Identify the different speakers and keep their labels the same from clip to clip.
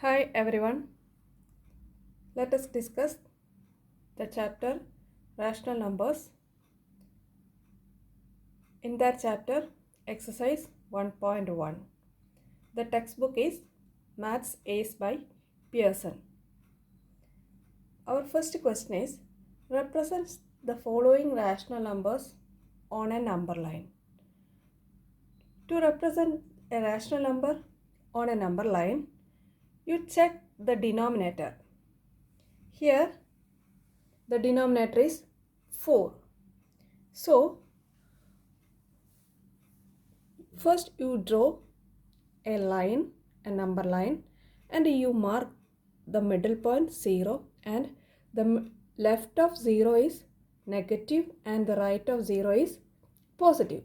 Speaker 1: Hi everyone, let us discuss the chapter Rational Numbers. In that chapter, exercise 1.1. The textbook is Maths Ace by Pearson. Our first question is, represents the following rational numbers on a number line. To represent a rational number on a number line, you check the denominator. Here, the denominator is 4. So, first you draw a line, a number line, and you mark the middle point 0, and the left of 0 is negative and the right of 0 is positive.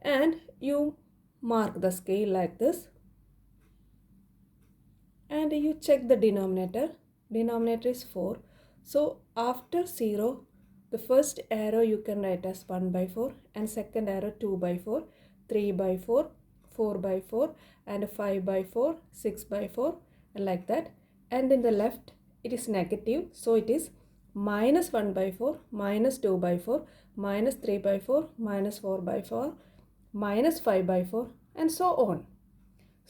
Speaker 1: And you mark the scale like this, and you check the denominator. Denominator is 4. So after 0, the first arrow you can write as 1 by 4, and second arrow 2 by 4, 3 by 4, 4 by 4, and 5 by 4, 6 by 4, and like that. And in the left it is negative, so it is minus 1 by 4, minus 2 by 4, minus 3 by 4, minus 4 by 4, minus 5 by 4, and so on.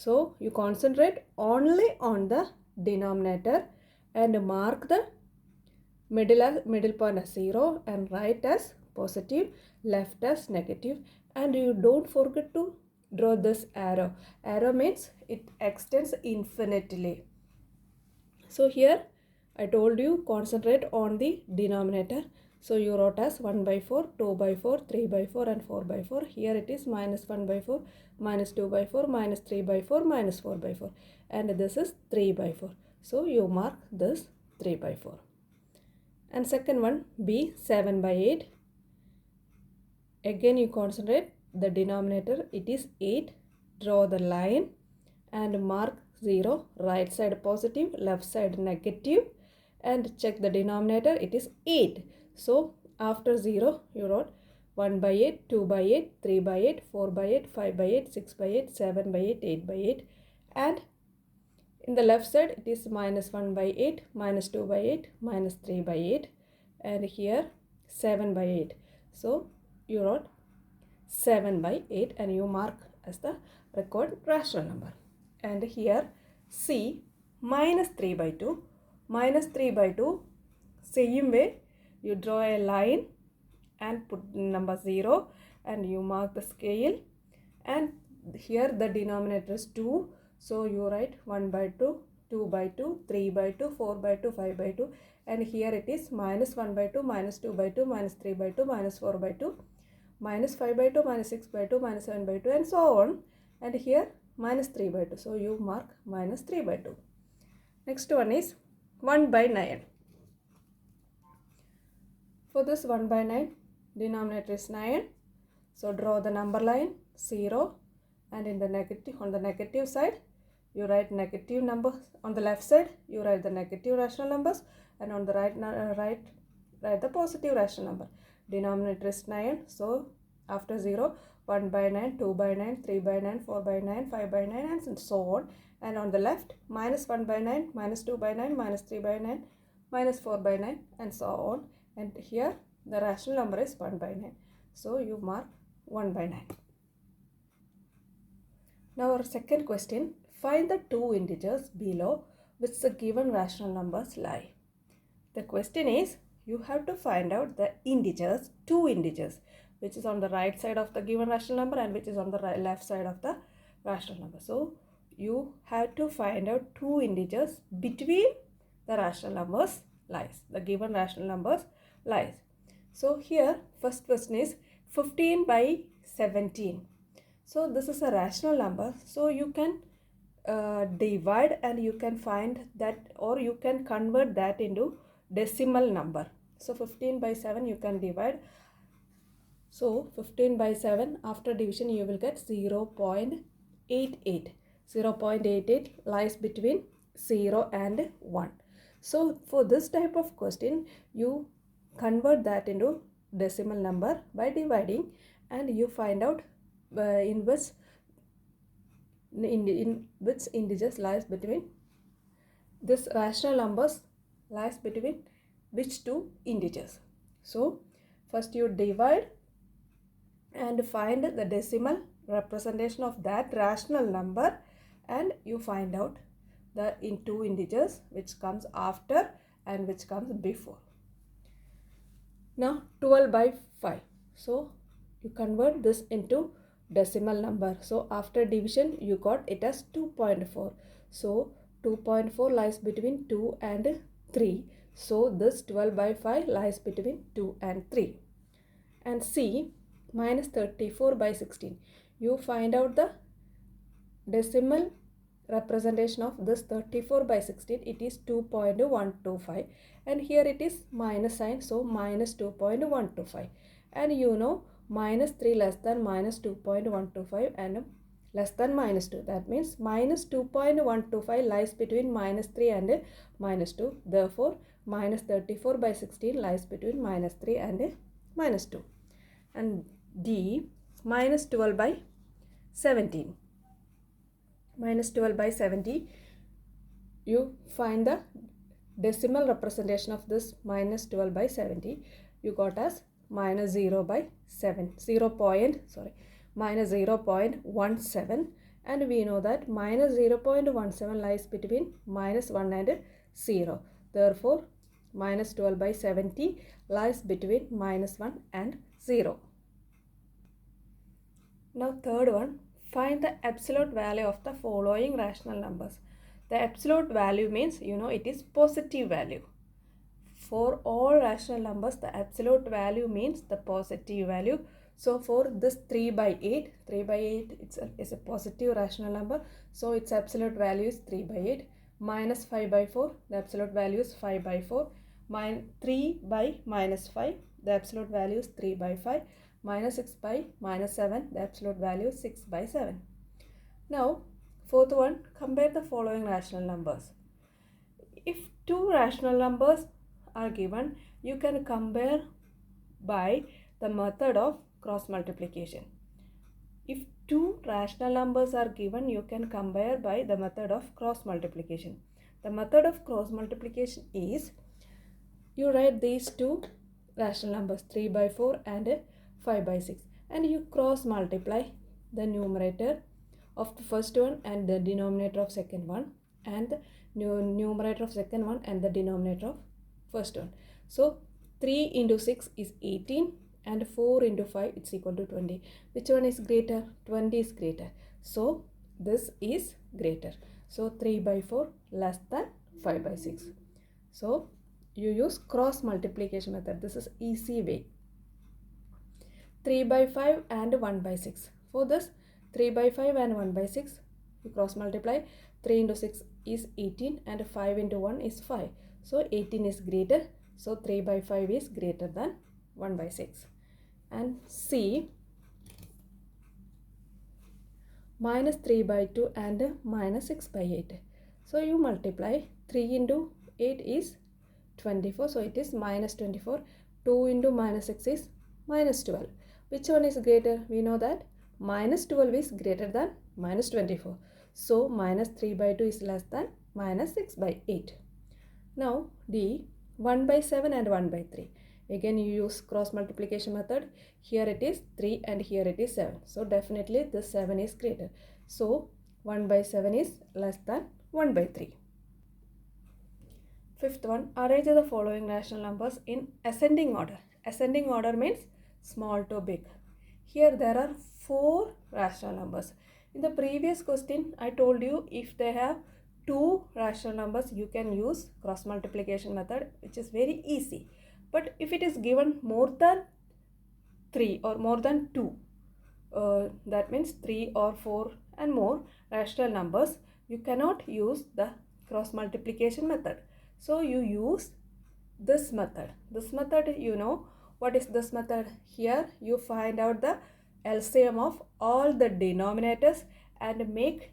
Speaker 1: So you concentrate only on the denominator and mark the middle point as 0 and right as positive, left as negative, and you don't forget to draw this arrow. Arrow means it extends infinitely. So here I told you concentrate on the denominator. So you wrote as 1 by 4, 2 by 4, 3 by 4, and 4 by 4. Here it is minus 1 by 4, minus 2 by 4, minus 3 by 4, minus 4 by 4. And this is 3 by 4. So you mark this 3 by 4. And second one, B, 7 by 8. Again you concentrate the denominator. It is 8. Draw the line and mark 0. Right side positive, left side negative. And check the denominator. It is 8. So after 0, you wrote 1 by 8, 2 by 8, 3 by 8, 4 by 8, 5 by 8, 6 by 8, 7 by 8, 8 by 8. And in the left side, it is minus 1 by 8, minus 2 by 8, minus 3 by 8. And here 7 by 8. So you wrote 7 by 8 and you mark as the record rational number. And here C, minus 3 by 2. Minus 3 by 2, same way you draw a line and put number 0 and you mark the scale, and here the denominator is 2, so you write 1 by 2, 2 by 2, 3 by 2, 4 by 2, 5 by 2, and here it is minus 1 by 2, minus 2 by 2, minus 3 by 2, minus 4 by 2, minus 5 by 2, minus 6 by 2, minus 7 by 2, and so on. And here minus 3 by 2, so you mark minus 3 by 2. Next one is 1 by 9. For this 1 by 9, denominator is 9. So draw the number line 0, and in the negative, on the negative side, you write negative numbers. On the left side, you write the negative rational numbers, and on the right write the positive rational number. Denominator is 9. So after 0, 1 by 9, 2 by 9, 3 by 9, 4 by 9, 5 by 9, and so on. And on the left, minus 1 by 9, minus 2 by 9, minus 3 by 9, minus 4 by 9, and so on. And here the rational number is 1 by 9. So you mark 1 by 9. Now our second question, find the two integers below which the given rational numbers lie. The question is, you have to find out the integers, two integers, which is on the right side of the given rational number and which is on the left side of the rational number. So you have to find out two integers between the rational numbers lies, the given rational numbers lies. So here first question is 15 by 17. So this is a rational number, so you can divide and you can find that, or you can convert that into decimal number. So 15 by 7 you can divide. So 15 by 7, after division you will get 0.88. 0.88 lies between 0 and 1. So for this type of question, you convert that into decimal number by dividing, and you find out in which integers lies between this rational numbers lies between which two integers. So first you divide and find the decimal representation of that rational number, and you find out the in two integers which comes after and which comes before. Now 12 by 5. So you convert this into decimal number. So after division you got it as 2.4. So 2.4 lies between 2 and 3. So this 12 by 5 lies between 2 and 3. And C, minus 34 by 16. You find out the decimal representation of this 34 by 16. It is 2.125, and here it is minus sign, so minus 2.125. And you know minus 3 less than minus 2.125 and less than minus 2. That means minus 2.125 lies between minus 3 and minus 2. Therefore, minus 34 by 16 lies between minus 3 and minus 2. And D, minus 12 by 17. Minus 12 by 70, you find the decimal representation of this minus 12 by 70. You got as minus 0 by 7, minus 0.17, and we know that minus 0.17 lies between minus 1 and 0. Therefore, minus 12 by 70 lies between minus 1 and 0. Now third one, find the absolute value of the following rational numbers. The absolute value means, it is positive value. For all rational numbers, the absolute value means the positive value. So for this 3 by 8 is a positive rational number. So its absolute value is 3 by 8. Minus 5 by 4, the absolute value is 5 by 4. 3 by minus 5, the absolute value is 3 by 5. Minus 6 by minus 7, the absolute value is 6 by 7. Now, fourth one, compare the following rational numbers. If two rational numbers are given, you can compare by the method of cross multiplication. If two rational numbers are given, you can compare by the method of cross multiplication. The method of cross multiplication is, you write these two rational numbers 3 by 4 and 5 by 6, and you cross multiply the numerator of the first one and the denominator of second one, and the numerator of second one and the denominator of first one. So 3 into 6 is 18 and 4 into 5 it's equal to 20. Which one is greater? 20 is greater. So this is greater. So 3 by 4 less than 5 by 6. So you use cross multiplication method. This is easy way. 3 by 5 and 1 by 6. For this 3 by 5 and 1 by 6, you cross multiply. 3 into 6 is 18 and 5 into 1 is 5. So 18 is greater. So 3 by 5 is greater than 1 by 6. And C, minus 3 by 2 and minus 6 by 8. So you multiply. 3 into 8 is 24. So it is minus 24. 2 into minus 6 is minus 12. Which one is greater? We know that minus 12 is greater than minus 24. So minus 3 by 2 is less than minus 6 by 8. Now D, 1 by 7 and 1 by 3. Again you use cross multiplication method. Here it is 3 and here it is 7. So definitely this 7 is greater. So 1 by 7 is less than 1 by 3. Fifth one, arrange the following rational numbers in ascending order. Ascending order means small to big. Here there are 4 rational numbers. In the previous question, I told you if they have 2 rational numbers, you can use cross multiplication method, which is very easy. But if it is given more than 3 or more than 2, that means 3 or 4 and more rational numbers, you cannot use the cross multiplication method. So you use this method. This method, you know what is this method? Here you find out the LCM of all the denominators and make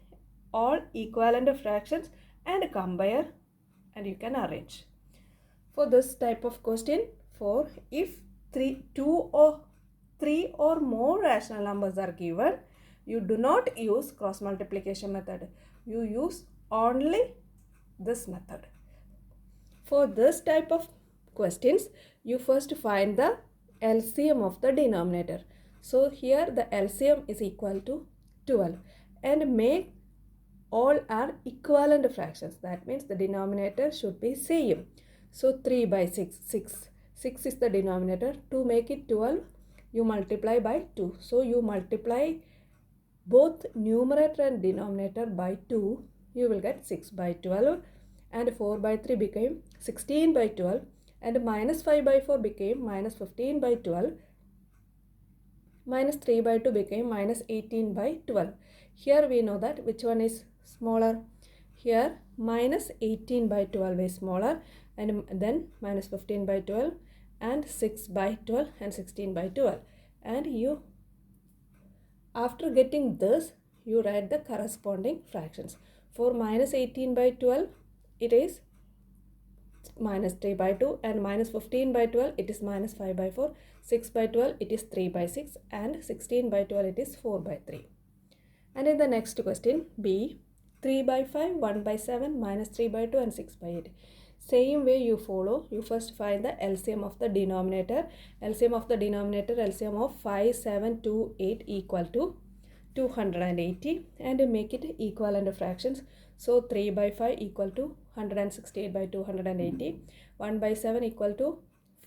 Speaker 1: all equivalent fractions and compare, and you can arrange. For this type of question, for if 3 or more rational numbers are given, you do not use cross multiplication method. You use only this method. For this type of questions, you first find the LCM of the denominator. So here the LCM is equal to 12 and make all are equivalent fractions. That means the denominator should be same. So 3 by 6, 6. 6 is the denominator. To make it 12, you multiply by 2. So you multiply both numerator and denominator by 2. You will get 6 by 12 and 4 by 3 became 16 by 12 and minus 5 by 4 became minus 15 by 12. Minus 3 by 2 became minus 18 by 12. Here we know that which one is smaller. Here minus 18 by 12 is smaller and then minus 15 by 12 and 6 by 12 and 16 by 12. And you, after getting this, you write the corresponding fractions. For minus 18 by 12, it is minus 3 by 2 and minus 15 by 12 it is minus 5 by 4, 6 by 12 it is 3 by 6 and 16 by 12 it is 4 by 3. And in the next question B, 3 by 5, 1 by 7, minus 3 by 2 and 6 by 8. Same way you follow. You first find the LCM of the denominator. LCM of the denominator, LCM of 5, 7, 2, 8 equal to 280 and make it equivalent fractions. So 3 by 5 equal to 168 by 280. 1 by 7 equal to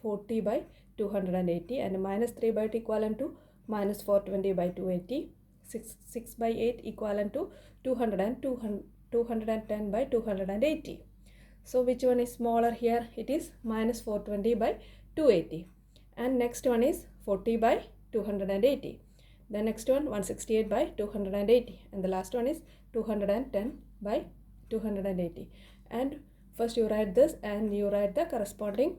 Speaker 1: 40 by 280 and minus 3 by 2 equivalent to minus 420 by 280. 6 by 8 equivalent to 210 by 280. So which one is smaller here? It is minus 420 by 280. And next one is 40 by 280. The next one 168 by 280. And the last one is 210 by 280. And first you write this and you write the corresponding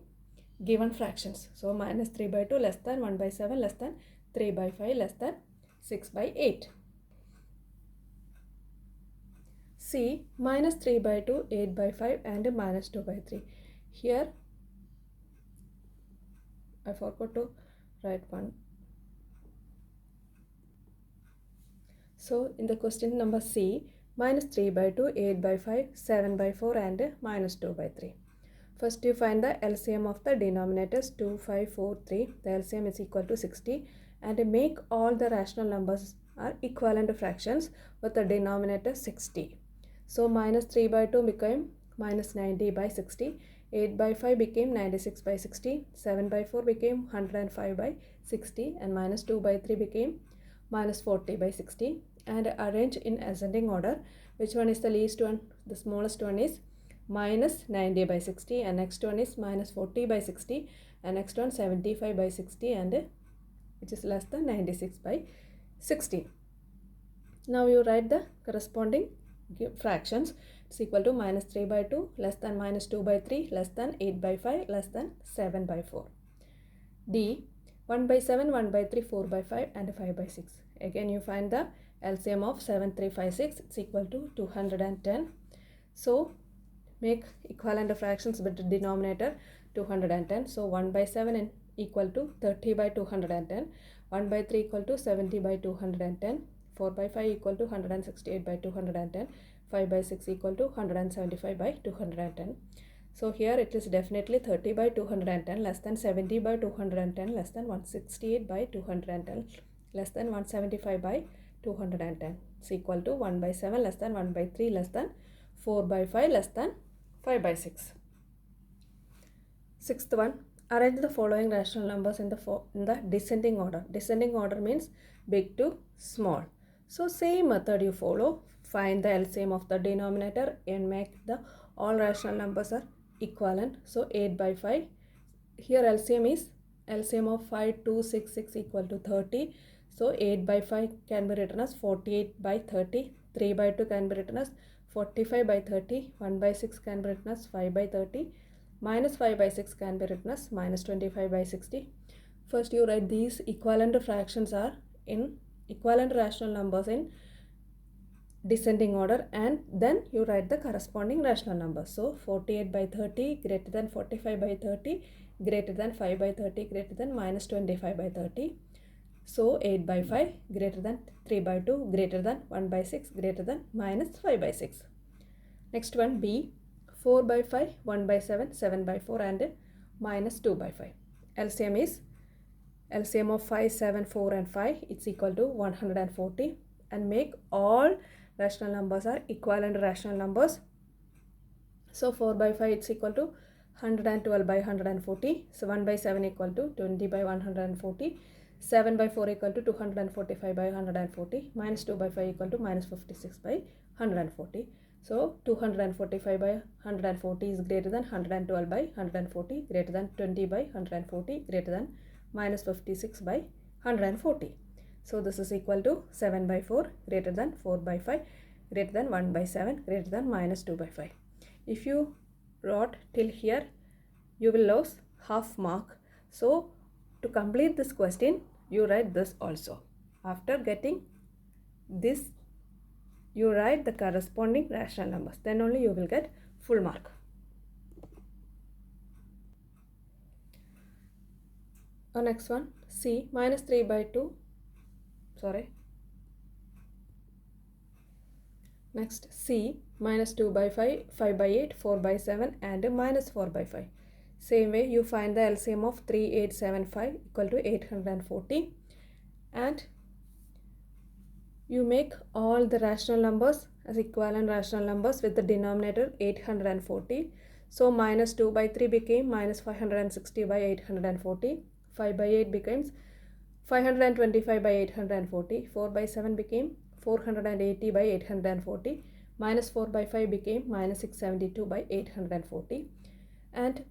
Speaker 1: given fractions. So minus 3 by 2 less than 1 by 7 less than 3 by 5 less than 6 by 8. C, minus 3 by 2, 8 by 5 and minus 2 by 3. Here I forgot to write one. So in the question number C, minus 3 by 2, 8 by 5, 7 by 4 and minus 2 by 3. First you find the LCM of the denominators 2, 5, 4, 3. The LCM is equal to 60 and make all the rational numbers are equivalent fractions with the denominator 60. So minus 3 by 2 became minus 90 by 60. 8 by 5 became 96 by 60. 7 by 4 became 105 by 60 and minus 2 by 3 became minus 40 by 60. And arrange in ascending order. Which one is the least one? The smallest one is minus 90 by 60 and next one is minus 40 by 60 and next one 75 by 60 and which is less than 96 by 60. Now you write the corresponding fractions. It's equal to minus 3 by 2 less than minus 2 by 3 less than 8 by 5 less than 7 by 4. D, 1 by 7, 1 by 3, 4 by 5 and 5 by 6. Again you find the LCM of 7, 3, 5, 6. It's equal to 210. So make equivalent fractions with the denominator 210. So 1 by 7 is equal to 30 by 210. 1 by 3 equal to 70 by 210. 4 by 5 equal to 168 by 210. 5 by 6 equal to 175 by 210. So here it is definitely 30 by 210 less than 70 by 210 less than 168 by 210 less than 175 by 210. It's equal to 1 by 7 less than 1 by 3 less than 4 by 5 less than 5 by 6. Sixth one, arrange the following rational numbers in the descending order. Descending order means big to small. So same method you follow. Find the LCM of the denominator and make the all rational numbers are equivalent. So 8 by 5. Here LCM is LCM of 5, 2, 6, 6 equal to 30. So 8 by 5 can be written as 48 by 30. 3 by 2 can be written as 45 by 30. 1 by 6 can be written as 5 by 30. Minus 5 by 6 can be written as minus 25 by 60. First you write these equivalent fractions are in equivalent rational numbers in descending order and then you write the corresponding rational numbers. So 48 by 30 greater than 45 by 30 greater than 5 by 30 greater than minus 25 by 30. So 8 by 5 greater than 3 by 2 greater than 1 by 6 greater than minus 5 by 6. Next one B, 4 by 5, 1 by 7, 7 by 4 and minus 2 by 5. LCM is LCM of 5, 7, 4 and 5. It's equal to 140 and make all rational numbers are equivalent rational numbers. So 4 by 5 it's equal to 112 by 140. So 1 by 7 equal to 20 by 140. 7 by 4 equal to 245 by 140. Minus 2 by 5 equal to minus 56 by 140. So 245 by 140 is greater than 112 by 140, greater than 20 by 140, greater than minus 56 by 140. So this is equal to 7 by 4 greater than 4 by 5 greater than 1 by 7 greater than minus 2 by 5. If you wrote till here, you will lose half mark. So to complete this question, you write this also. After getting this, you write the corresponding rational numbers. Then only you will get full mark. Next one, C, minus 3 by 2. Next, C, minus 2 by 5, 5 by 8, 4 by 7 and minus 4 by 5. Same way, you find the LCM of 3875 equal to 840 and you make all the rational numbers as equivalent rational numbers with the denominator 840. So minus 2 by 3 became minus 560 by 840. 5 by 8 becomes 525 by 840. 4 by 7 became 480 by 840. Minus 4 by 5 became minus 672 by 840. And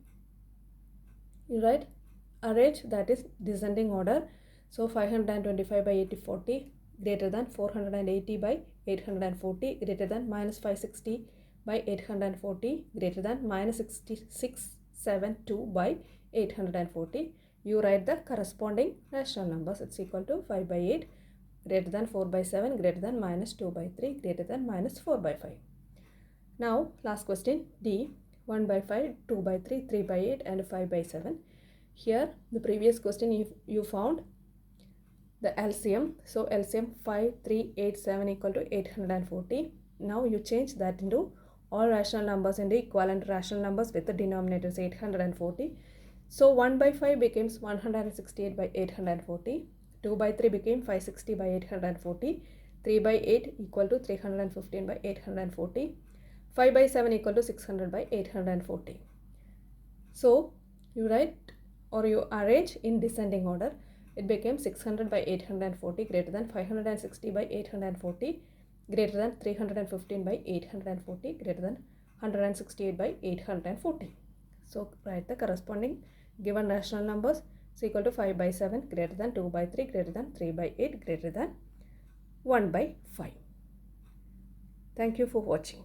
Speaker 1: you write arrange, that is descending order. So 525 by 840 greater than 480 by 840 greater than minus 560 by 840 greater than minus 6672 by 840. You write the corresponding rational numbers. It's equal to 5 by 8 greater than 4 by 7 greater than minus 2 by 3 greater than minus 4 by 5. Now last question, D, 1 by 5, 2 by 3, 3 by 8 and 5 by 7. Here the previous question you found the LCM. So LCM 5, 3, 8, 7 equal to 840. Now you change that into all rational numbers into equivalent rational numbers with the denominators 840. So 1 by 5 becomes 168 by 840. 2 by 3 became 560 by 840. 3 by 8 equal to 315 by 840. 5 by 7 equal to 600 by 840. So you write or you arrange in descending order. It became 600 by 840 greater than 560 by 840 greater than 315 by 840 greater than 168 by 840. So write the corresponding given rational numbers is equal to 5 by 7 greater than 2 by 3 greater than 3 by 8 greater than 1 by 5. Thank you for watching.